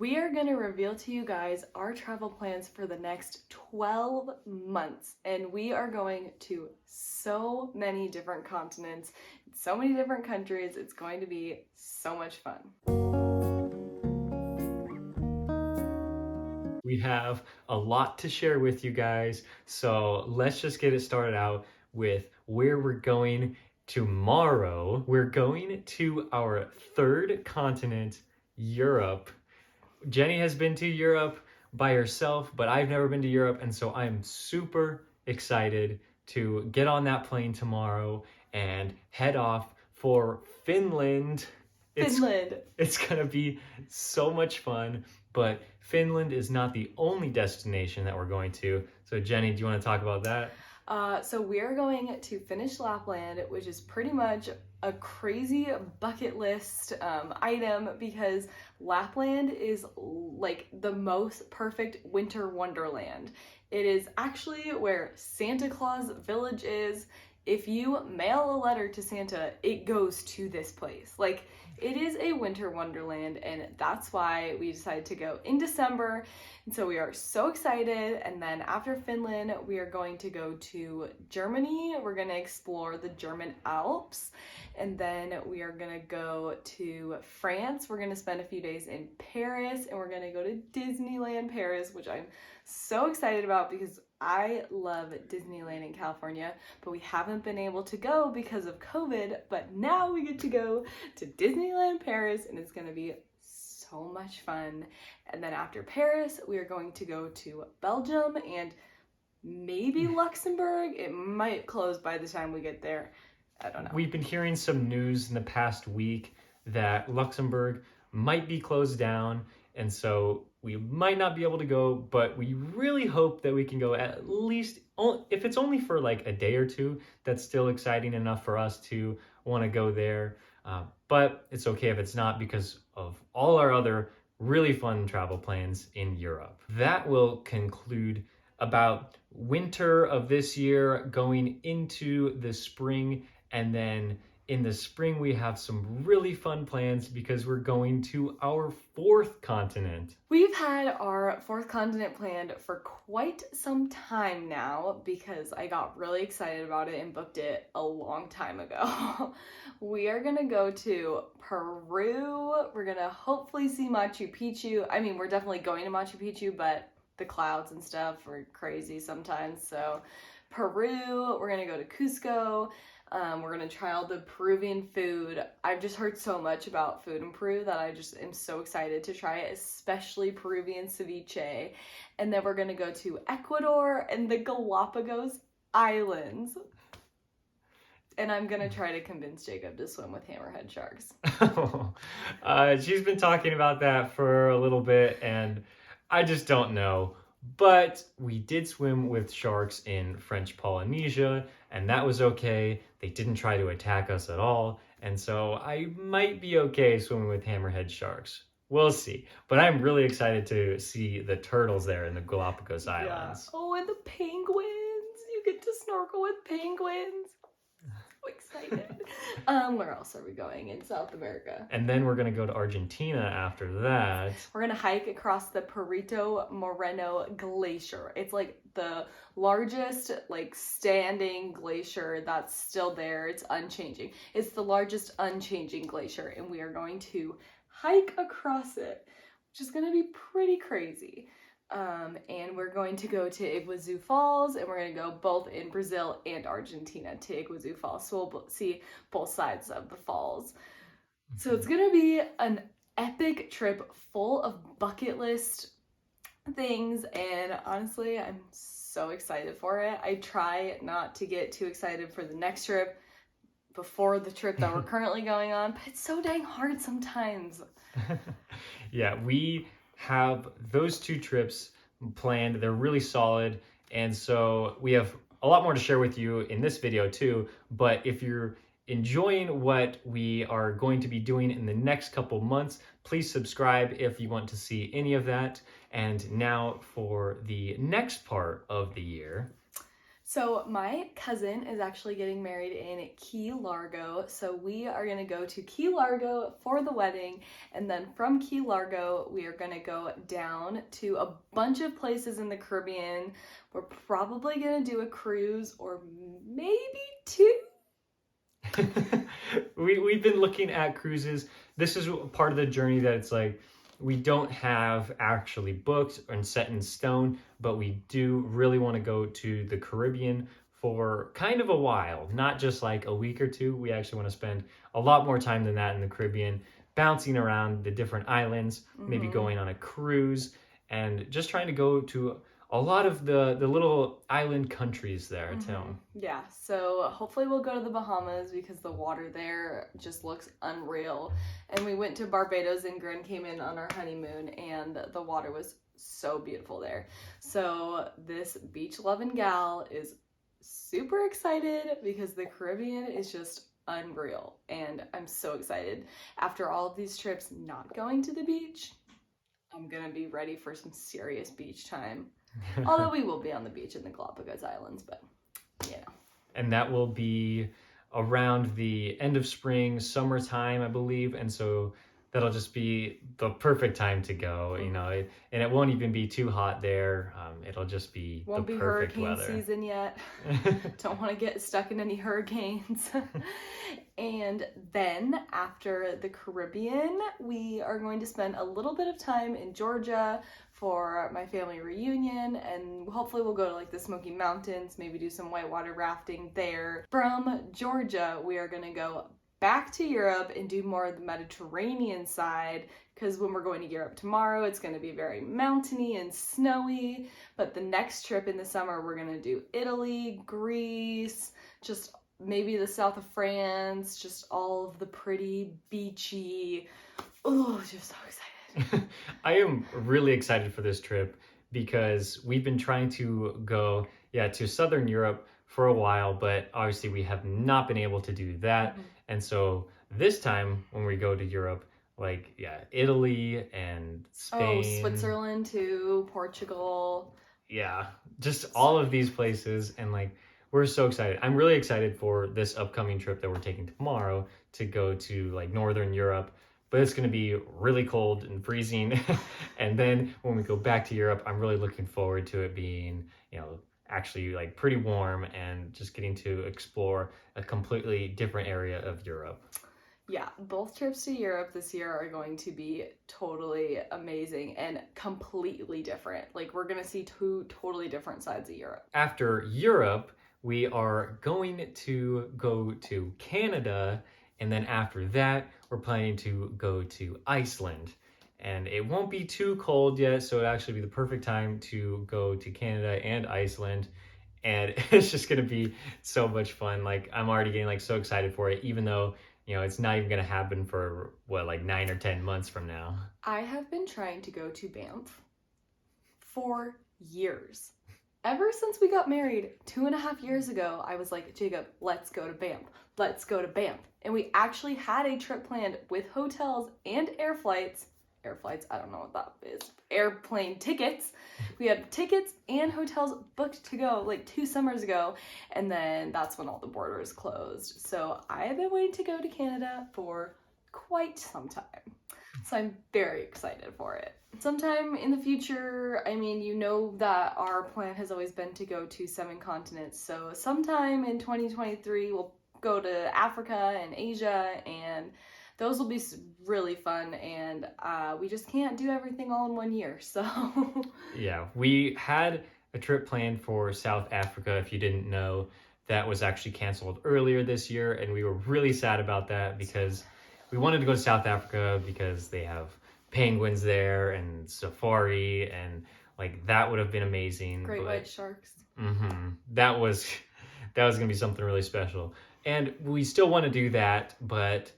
We are going to reveal to you guys our travel plans for the next 12 months, and we are going to so many different continents, so many different countries. It's going to be so much fun. We have a lot to share with you guys, so let's just get it started out with where we're going tomorrow. We're going to our third continent, Europe. Jenny has been to Europe by herself, but I've never been to Europe, and so I'm super excited to get on that plane tomorrow and head off for Finland. Finland. It's gonna be so much fun, but Finland is not the only destination that we're going to. So Jenny, do you want to talk about that? So we're going to finish Lapland, which is pretty much a crazy bucket list item because Lapland is like the most perfect winter wonderland. It is actually where Santa Claus Village is. If you mail a letter to Santa, it goes to this place. Like, it is a winter wonderland, and that's why we decided to go in December. And so we are so excited. And then after Finland, we are going to go to Germany. We're going to explore the German Alps. And then we are going to go to France. We're going to spend a few days in Paris, and we're going to go to Disneyland Paris, which I'm so excited about because I love Disneyland in California, but we haven't been able to go because of COVID, but now we get to go to Disneyland Paris, and it's gonna be so much fun. And then after Paris, we are going to go to Belgium and maybe Luxembourg. It might close by the time we get there. I don't know. We've been hearing some news in the past week that Luxembourg might be closed down, and so we might not be able to go, but we really hope that we can go at least, if it's only for like a day or two, that's still exciting enough for us to want to go there. But it's okay if it's not because of all our other really fun travel plans in Europe. That will conclude about winter of this year going into the spring, and then in the spring, we have some really fun plans because we're going to our fourth continent. We've had our fourth continent planned for quite some time now because I got really excited about it and booked it a long time ago. We are gonna go to Peru. We're gonna hopefully see Machu Picchu. I mean, we're definitely going to Machu Picchu, but the clouds and stuff are crazy sometimes. So Peru, we're gonna go to Cusco. We're gonna try all the Peruvian food. I've just heard so much about food in Peru that I just am so excited to try it, especially Peruvian ceviche. And then we're gonna go to Ecuador and the Galapagos Islands. And I'm gonna try to convince Jacob to swim with hammerhead sharks. She's been talking about that for a little bit, and I just don't know. But we did swim with sharks in French Polynesia, and that was okay. They didn't try to attack us at all, and so I might be okay swimming with hammerhead sharks. We'll see. But I'm really excited to see the turtles there in the Galapagos Islands. Yeah. Oh, and the penguins! You get to snorkel with penguins. So excited. Where else are we going? In South America. And then we're gonna go to Argentina after that. We're gonna hike across the Perito Moreno Glacier. It's like the largest like standing glacier that's still there. It's unchanging. It's the largest unchanging glacier, and we are going to hike across it, which is gonna be pretty crazy. And we're going to go to Iguazu Falls, and we're going to go both in Brazil and Argentina to Iguazu Falls. So we'll see both sides of the falls. So it's going to be an epic trip full of bucket list things, and honestly, I'm so excited for it. I try not to get too excited for the next trip before the trip that we're currently going on, but it's so dang hard sometimes. Yeah, we have those two trips planned. They're really solid, and so we have a lot more to share with you in this video too. But if you're enjoying what we are going to be doing in the next couple months, please subscribe if you want to see any of that. And now for the next part of the year. So my cousin is actually getting married in Key Largo. So we are going to go to Key Largo for the wedding. And then from Key Largo, we are going to go down to a bunch of places in the Caribbean. We're probably going to do a cruise or maybe two. We've been looking at cruises. This is part of the journey that it's like we don't have actually booked and set in stone, but we do really want to go to the Caribbean for kind of a while, not just like a week or two. We actually want to spend a lot more time than that in the Caribbean, bouncing around the different islands, maybe going on a cruise, and just trying to go to a lot of the little island countries there too. Yeah, so hopefully we'll go to the Bahamas because the water there just looks unreal. And we went to Barbados and Grand Cayman on our honeymoon, and the water was so beautiful there. So this beach loving gal is super excited because the Caribbean is just unreal. And I'm so excited. After all of these trips not going to the beach, I'm gonna be ready for some serious beach time. Although we will be on the beach in the Galapagos Islands, but you know. And that will be around the end of spring, summertime, I believe. And so that'll just be the perfect time to go, you know, and it won't even be too hot there. It'll just be won't the be perfect hurricane weather. Season yet. Don't want to get stuck in any hurricanes. And then after the Caribbean, we are going to spend a little bit of time in Georgia for my family reunion, and hopefully we'll go to like the Smoky Mountains, maybe do some whitewater rafting there. From Georgia, we are going to go back to Europe and do more of the Mediterranean side, because when we're going to Europe tomorrow, it's going to be very mountainy and snowy. But the next trip in the summer, we're going to do Italy, Greece, just maybe the south of France, just all of the pretty beachy. Oh, just so excited. I am really excited for this trip because we've been trying to go, to Southern Europe for a while, but obviously we have not been able to do that. And so this time when we go to Europe, Italy and Spain. Oh, Switzerland too, Portugal. Yeah, just all of these places, and we're so excited. I'm really excited for this upcoming trip that we're taking tomorrow to go to Northern Europe, but it's going to be really cold and freezing. And then when we go back to Europe, I'm really looking forward to it being, actually pretty warm and just getting to explore a completely different area of Europe. Yeah, both trips to Europe this year are going to be totally amazing and completely different. We're going to see two totally different sides of Europe. After Europe, we are going to go to Canada, and then after that, we're planning to go to Iceland. And it won't be too cold yet, so it'll actually be the perfect time to go to Canada and Iceland. And it's just going to be so much fun. I'm already getting so excited for it, even though, it's not even going to happen for 9 or 10 months from now. I have been trying to go to Banff for years. Ever since we got married 2.5 years ago, I was like, Jacob, let's go to Banff. Let's go to Banff. And we actually had a trip planned with hotels and air flights, I don't know what that is, airplane tickets. We had tickets and hotels booked to go 2 summers ago, and then that's when all the borders closed. So I have been waiting to go to Canada for quite some time. So I'm very excited for it. Sometime in the future, that our plan has always been to go to 7 continents. So sometime in 2023, we'll go to Africa and Asia, and those will be really fun, and we just can't do everything all in 1 year, so. Yeah, we had a trip planned for South Africa, if you didn't know. That was actually canceled earlier this year, and we were really sad about that because we wanted to go to South Africa because they have penguins there and safari, and that would have been amazing. Great white sharks. That was gonna be something really special, and we still want to do that, but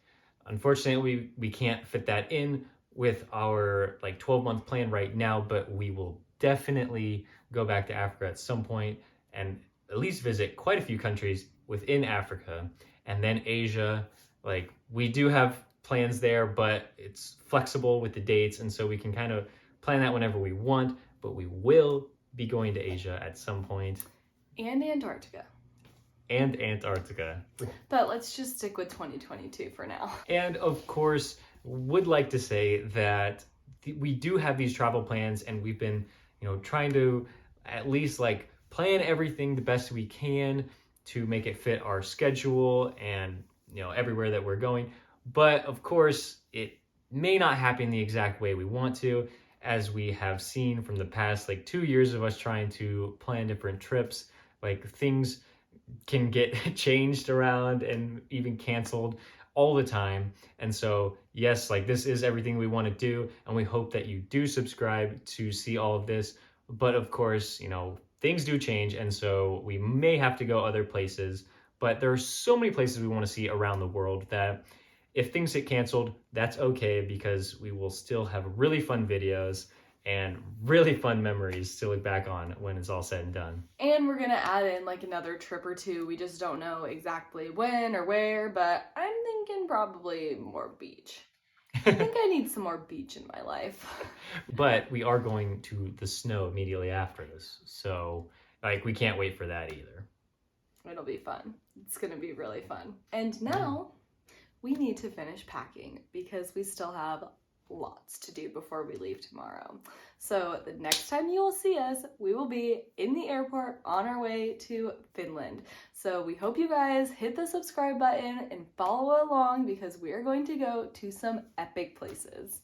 unfortunately we can't fit that in with our 12-month plan right now. But we will definitely go back to Africa at some point and at least visit quite a few countries within Africa, and then Asia. We do have plans there, but it's flexible with the dates, and so we can kind of plan that whenever we want, but we will be going to Asia at some point. And Antarctica. And Antarctica. But let's just stick with 2022 for now. And of course, would like to say that we do have these travel plans, and we've been, trying to at least like plan everything the best we can to make it fit our schedule and, everywhere that we're going. But of course, it may not happen the exact way we want to, as we have seen from the past like 2 years of us trying to plan different trips. Like things can get changed around and even canceled all the time. And so, yes, like this is everything we want to do, and we hope that you do subscribe to see all of this. But of course, things do change, and so we may have to go other places. But there are so many places we want to see around the world that if things get canceled, that's okay, because we will still have really fun videos and really fun memories to look back on when it's all said and done. And we're gonna add in like another trip or two. We just don't know exactly when or where, but I'm thinking probably more beach. I think I need some more beach in my life. But we are going to the snow immediately after this, so like we can't wait for that either. It'll be fun. It's gonna be really fun. And now we need to finish packing because we still have lots to do before we leave tomorrow. So the next time you will see us, we will be in the airport on our way to Finland. So we hope you guys hit the subscribe button and follow along, because we are going to go to some epic places.